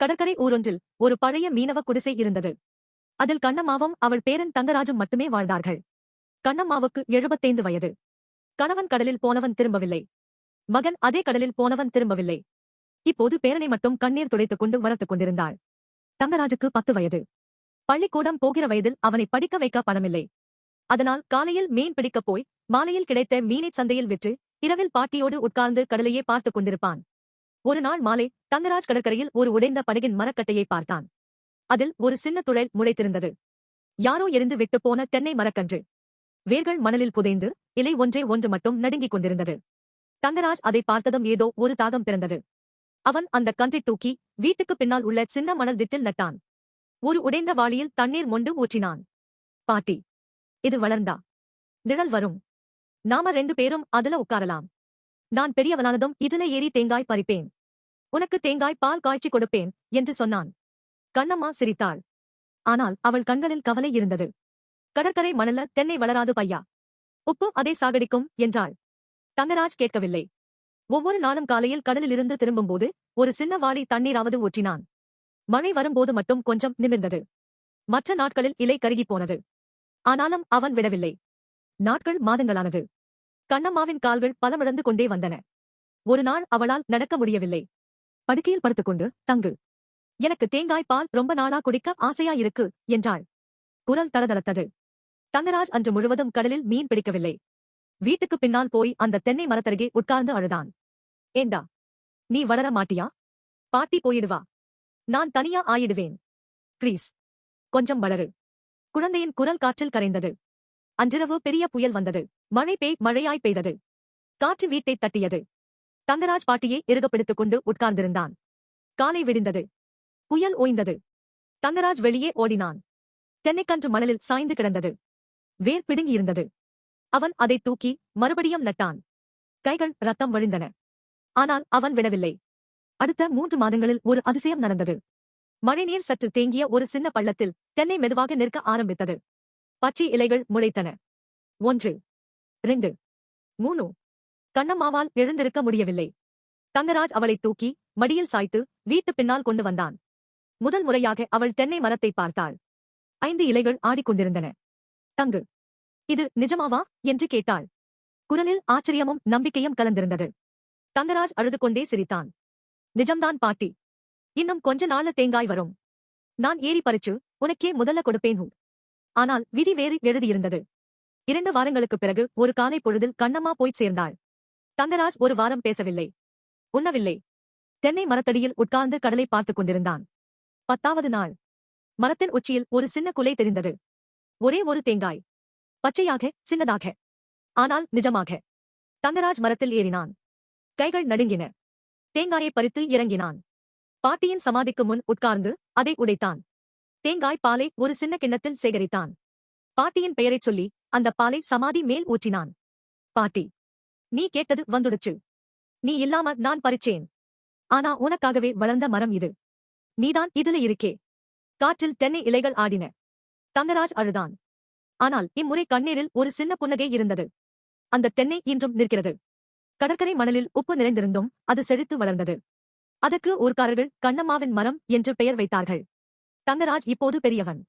கடற்கரை ஊரொன்றில் ஒரு பழைய மீனவ குடிசை இருந்தது. அதில் கண்ணம்மாவும் அவள் பேரன் தங்கராஜும் மட்டுமே வாழ்ந்தார்கள். கண்ணம்மாவுக்கு 75 வயது. கணவன் கடலில் போனவன் திரும்பவில்லை. மகன் அதே கடலில் போனவன் திரும்பவில்லை. இப்போது பேரனை மட்டும் கண்ணீர் துடைத்துக் கொண்டு வளர்த்துக் கொண்டிருந்தாள். தங்கராஜுக்கு 10 வயது. பள்ளிக்கூடம் போகிற வயதில் அவனை படிக்க வைக்க பணமில்லை. அதனால் காலையில் மீன் பிடிக்கப் போய் மாலையில் கிடைத்த மீனை சந்தையில் விற்று இரவில் பாட்டியோடு உட்கார்ந்து கடலையே பார்த்துக் கொண்டிருப்பான். ஒரு நாள் மாலை தங்கராஜ் கடற்கரையில் ஒரு உடைந்த படகின் மரக்கட்டையை பார்த்தான். அதில் ஒரு சின்ன துளைல் முளைத்திருந்தது. யாரோ எரிந்து விட்டு போன தென்னை மரக்கன்று. வேர்கள் மணலில் புதைந்து இலை ஒன்றே ஒன்று மட்டும் நடுங்கிக் கொண்டிருந்தது. தங்கராஜ் அதை பார்த்ததும் ஏதோ ஒரு தாகம் பிறந்தது. அவன் அந்த கன்றை தூக்கி வீட்டுக்கு பின்னால் உள்ள சின்ன மணல் திட்டில் நட்டான். ஒரு உடைந்த வாளியில் தண்ணீர் மொண்டு ஊற்றினான். பாட்டி, இது வளர்ந்தா நிழல் வரும். நாம 2 பேரும் அதுல உட்காரலாம். நான் பெரியவனானதும் இதுல ஏறி தேங்காய் பறிப்பேன். உனக்கு தேங்காய் பால் காய்ச்சி கொடுப்பேன் என்று சொன்னான். கண்ணம்மா சிரித்தாள். ஆனால் அவள் கண்களில் கவலை இருந்தது. கடற்கரை மணல்ல தென்னை வளராது பையா. உப்பு அதை சாகடிக்கும் என்றாள். தங்கராஜ் கேட்கவில்லை. ஒவ்வொரு நாளும் காலையில் கடலிலிருந்து திரும்பும்போது ஒரு சின்ன வாளி தண்ணீராவது ஊற்றினான். மழை வரும்போது மட்டும் கொஞ்சம் நிமிர்ந்தது. மற்ற நாட்களில் இலை கருகிப் போனது. ஆனாலும் அவன் விடவில்லை. நாட்கள் மாதங்களானது. கண்ணம்மாவின் கால்கள் பலமிழந்து கொண்டே வந்தன. ஒரு நாள் அவளால் நடக்க முடியவில்லை. படுக்கையில் படுத்துக்கொண்டு, தங்கு, எனக்கு தேங்காய் பால் ரொம்ப நாளா குடிக்க ஆசையா இருக்கு என்றாள். குரல் தளதளத்தது. தங்கராஜ் அன்று முழுவதும் கடலில் மீன் பிடிக்கவில்லை. வீட்டுக்கு பின்னால் போய் அந்த தென்னை மரத்தருகே உட்கார்ந்து அழுதான். ஏண்டா, நீ வளர மாட்டியா? பாட்டி போயிடுவா. நான் தனியா ஆயிடுவேன். ப்ளீஸ், கொஞ்சம் வளரு. குழந்தையின் குரல் காற்றில் கரைந்தது. அன்றிரவு பெரிய புயல் வந்தது. மழையாய் பெய்தது. காற்று வீட்டைத் தட்டியது. தங்கராஜ் பாட்டியை இறுகப்பிடித்துக் கொண்டு உட்கார்ந்திருந்தான். காலை விடிந்தது. புயல் ஓய்ந்தது. தங்கராஜ் வெளியே ஓடினான். தென்னைக்கன்று மணலில் சாய்ந்து கிடந்தது. வேர் பிடுங்கியிருந்தது. அவன் அதை தூக்கி மறுபடியும் நட்டான். கைகள் ரத்தம் வழிந்தன. ஆனால் அவன் விடவில்லை. அடுத்த 3 மாதங்களில் ஒரு அதிசயம் நடந்தது. மழைநீர் சற்று தேங்கிய ஒரு சின்ன பள்ளத்தில் தென்னை மெதுவாக நிற்க ஆரம்பித்தது. பச்சை இலைகள் முளைத்தன. 1, 2, 3. கண்ணம்மாவால் எழுந்திருக்க முடியவில்லை. தங்கராஜ் அவளை தூக்கி மடியில் சாய்த்து வீட்டு பின்னால் கொண்டு வந்தான். முதல் முறையாக அவள் தென்னை மரத்தை பார்த்தாள். 5 இலைகள் ஆடிக்கொண்டிருந்தன. தங்கு, இது நிஜமாவா என்று கேட்டாள். குரலில் ஆச்சரியமும் நம்பிக்கையும் கலந்திருந்தது. தங்கராஜ் அழுது கொண்டே சிரித்தான். நிஜம்தான் பாட்டி. இன்னும் கொஞ்ச நாள்ல தேங்காய் வரும். நான் ஏறி பறிச்சு உனக்கே முதல்ல கொடுப்பேன். ஆனால் விதி வேறு எழுதியிருந்தது. 2 வாரங்களுக்குப் பிறகு ஒரு காலை பொழுதில் கண்ணம்மா போய்ச் சேர்ந்தாள். தங்கராஜ் ஒரு வாரம் பேசவில்லை. உண்ணவில்லை. தென்னை மரத்தடியில் உட்கார்ந்து கடலை பார்த்துக் கொண்டிருந்தான். 10வது நாள் மரத்தின் உச்சியில் ஒரு சின்ன குலை தெரிந்தது. ஒரே ஒரு தேங்காய். பச்சையாக, சின்னதாக. ஆனால் நிஜமாக. தங்கராஜ் மரத்தில் ஏறினான். கைகள் நடுங்கின. தேங்காயை பறித்து இறங்கினான். பாட்டியின் சமாதிக்கு முன் உட்கார்ந்து அதை உடைத்தான். தேங்காய் பாலை ஒரு சின்ன கிண்ணத்தில் சேகரித்தான். பாட்டியின் பெயரைச் சொல்லி அந்த பாலை சமாதி மேல் ஊற்றினான். பாட்டி, நீ கேட்டது வந்துடுச்சு. நீ இல்லாம நான் பறிச்சேன். ஆனா உனக்காகவே வளர்ந்த மரம் இது. நீதான் இதுல இருக்கே. காற்றில் தென்னை இலைகள் ஆடின. தங்கராஜ் அழுதான். ஆனால் இம்முறை கண்ணீரில் ஒரு சின்ன புன்னகை இருந்தது. அந்த தென்னை இன்றும் நிற்கிறது. கடற்கரை மணலில் உப்பு நிறைந்திருந்தும் அது செழித்து வளர்ந்தது. அதற்கு ஊர்க்காரர்கள் கண்ணம்மாவின் மரம் என்று பெயர் வைத்தார்கள். தங்கராஜ் இப்போது பெரியவன்.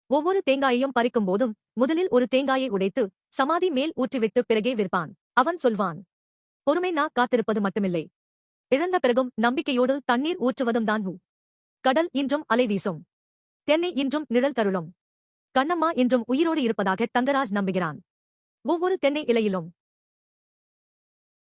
ஒவ்வொரு தேங்காயையும் பறிக்கும் போதும் முதலில் ஒரு தேங்காயை உடைத்து சமாதி மேல் ஊற்றிவிட்டு பிறகே விற்பான். அவன் சொல்வான், பொறுமை நான் காத்திருப்பது மட்டுமில்லை. இழந்த பிறகும் நம்பிக்கையோடு தண்ணீர் ஊற்றுவதும் தான். கடல் இன்றும் அலை வீசும். தென்னை இன்றும் நிழல் தருளும். கண்ணம்மா இன்றும் உயிரோடு இருப்பதாக தங்கராஜ் நம்புகிறான். ஒவ்வொரு தென்னை இலையிலும்